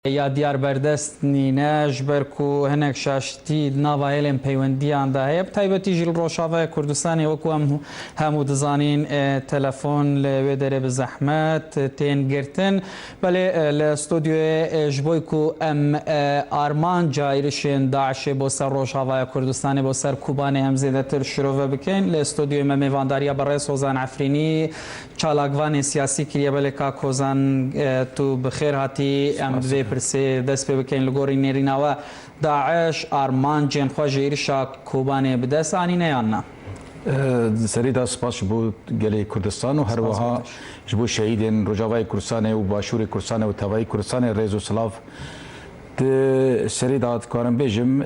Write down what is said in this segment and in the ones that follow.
یا دیار بردست نیناش برکو هنک شاشتی ناوایلم پیوندیان ده هب تایبتی جل روشاوای کردستانی وکو همو دزانین تلفن لوی داره بزحمت تین گرتن بله لاستودیو جبوی کو ام آرمان جایرشن داعش با سر روشاوای کردستانی با سر کوبانی هم زیده تر شروع بکن لاستودیو ممیوانداریا برای سوزان عفرینی چالاگوان سیاسی کریه بله که کوزان تو بخیر هاتی ام پرسه دست پی بکن لگوری نریناوه داعش آرمان جن خواه ایرشا کوبانه بدست آنی نیان نه سری دا سپاس جبو گلی کردستان و هر وها جبو شهیدین رجاوای کردستان و باشور کردستان و توای کردستان ریز و سلاف سری دا کارم بیجم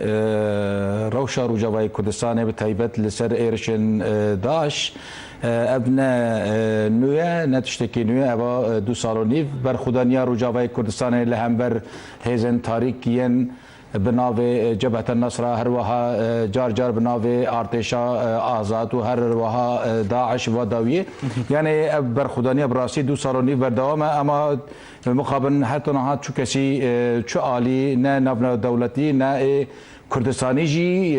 روشا رجاوای کردستان به تایبت لسر ایرشن داعش ابنا نویا نتشتکی نویا اوا دو سال و نیف بر خدانیا رجاوای کردستان لهم بر هیزن تاریکین بناوی جبهت النصر هر وها جار جار بناوی ارتشا آزاد و هر وها داعش و داویه یعنی بر خدانیا براسی دو سال و نیف بر دوام اما مقابل حتی نهاد چو کسی چو عالی نه نبنا دولتی نه کردستانی جی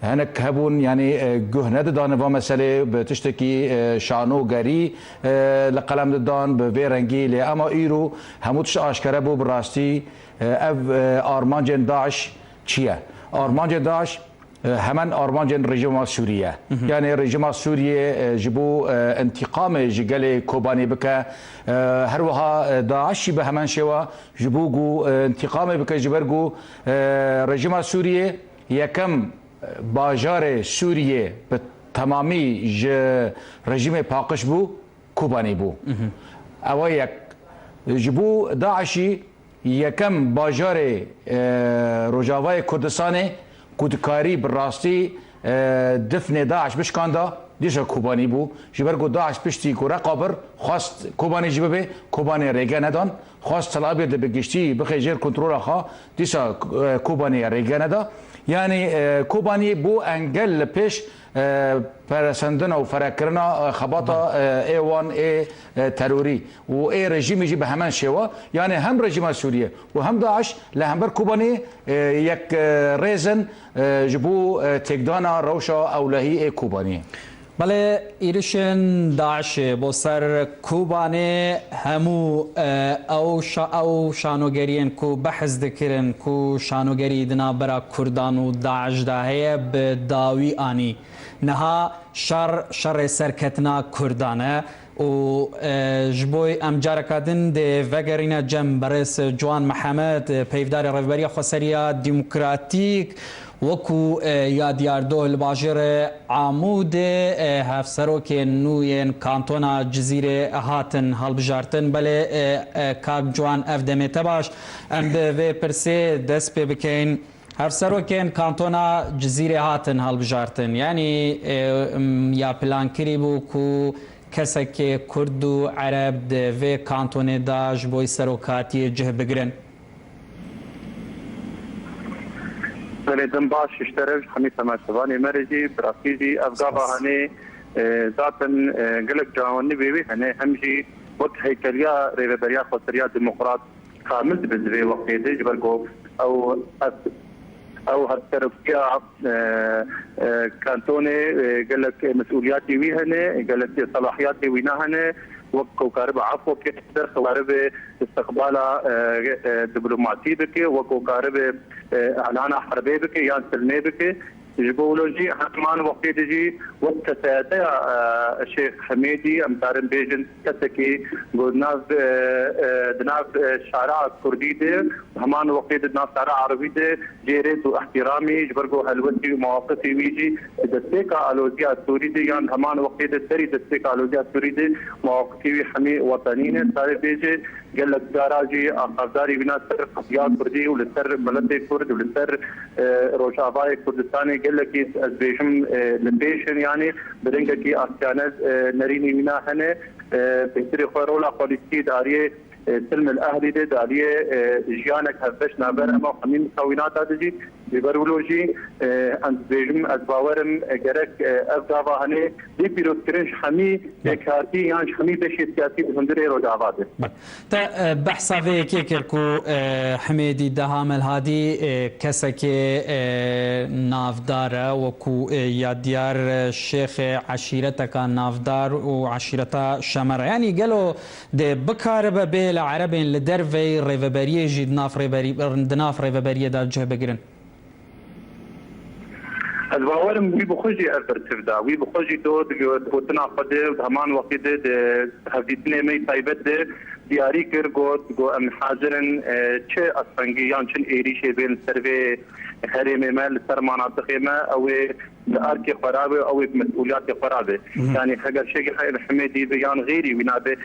هنک هبون یعنی گهنه دان و مسئله به تشتکی شانو گری لقلم دان به ویرنگی لی اما ایرو هموتش آشکره بو براستی اف آرمانجن داعش چیه؟ آرمانجن داعش همان آرمانجن رژیم سوریه یعنی رژیم سوریه جبو انتقام جگل کوبانی بکه هر وها داعشی به همان شوا جبو گو انتقام بکه جبرگو رژیم سوریه یکم باجار سوریه به تمامی رژیم پاکش بو کوبانی بو اوا یک جبو داعشی یکم باجار رجاوای کردستان کودکاری براستی دفن داعش بشکانده دیشا کوبانی بو جبرگو داعش پشتی کو رقابر خواست کوبانی جبه کوبانی ریگه ندان خواست طلابی ده بگشتی بخیجر کنترول خوا دیشا کوبانی ریگه ندا یعنی کوبانی بو انگل پیش پرسندن و فرکرنا خباطا ایوان ای تروری و ای رژیمی جی به همان شوا یعنی هم رژیم سوریه و هم داعش لهمبر کوبانی یک ریزن جبو تکدانا روشا اولهی ای کوبانی بله ایرشن داعش با سر کوبانه همو او شانوگرین کو بحث دکرن کو شانوگری دنا برا کردان و داعش داهیه به داوی آنی نها شر سرکتنا کردانه و جبوی ام جارکادن ده وگرینه جم برس جوان محمد پیفدار رهبری خسریا دموکراتیک وکو یادیاردو الباجر عمود هفسروک نوین کانتونا جزیره هاتن هالبجارتن بله کاک جوان افدمه تباش ام به پرسه دست پی بکن هفسروکین کانتونا جزیره هاتن هالبجارتن یعنی یا پلان کری بو کو کسی که کرد و عرب ده کانتون داش بوی سروکاتی جه بگرن دم باش اشترك خميس ما سباني مرجي براسيجي افغابا هني ذاتن قلق جاوني بيبي هني همجي وقت هيكليا ريبريا خسريا ديمقراط كامل بزوي وقتي جبركو او هالترفيا كانتوني قالك مسؤولياتي ويهني قالك صلاحياتي وينهني وكو كارب عفو كتر خوارب استقبال دبلوماسي بك وكو كارب اعلان حربي بك يا سلمي بك جبولوجي حكمان وقت جي وتساعد الشيخ حميدي امتارن بيجن كتكي قلنا دناف شارع كردي ده همان وقت دناف شارع عربي ده جيرت واحترامي جبرجو هلوتي ومواقفي ويجي دستيكا الوزيا السوري ده يعني همان وقت السري دستيكا الوزيا السوري ده مواقفي حمي وطنيين صار بيجي قال لك داراجي اخذاري بنا سر قضيه كردي ولسر بلد كرد ولسر روشافاي كردستاني قال لك ازبيشم لبيشن يعني بدنك كي اختيانات نريني منا هنا بيصير خيرولا بوليسي داريه سلم الاهلي ده عليه جيانك هفش نابر اما خمين مكونات هذه ببرولوجي انت بيجم ازباورم جرك افداوا هني دي بيروترنش حمي كارتي يعني حمي بشي سياسي بهندري رو دعواده تا بحثا في كيكركو حميدي دهامل هادي كسك نافدار وكو ياديار الشيخ عشيرتك نافدار وعشيرتا شمر يعني قالوا ده بكارب بيل عربين لدرفي ريفبريه جي دناف ريفبريه دا جه بقرن الباورم وي بخوجي ارتفدا وي بخوجي دود وتنا قد همان وقت هديتني مي تايبت دياري كر جو ام حاضرن چه اسفنگيان چن ايريشه بين سروي هرم مال سرمانات خيمه او اركي قرابه او مسؤوليات قرابه يعني حاجه شيء حميدي بيان غيري ونابه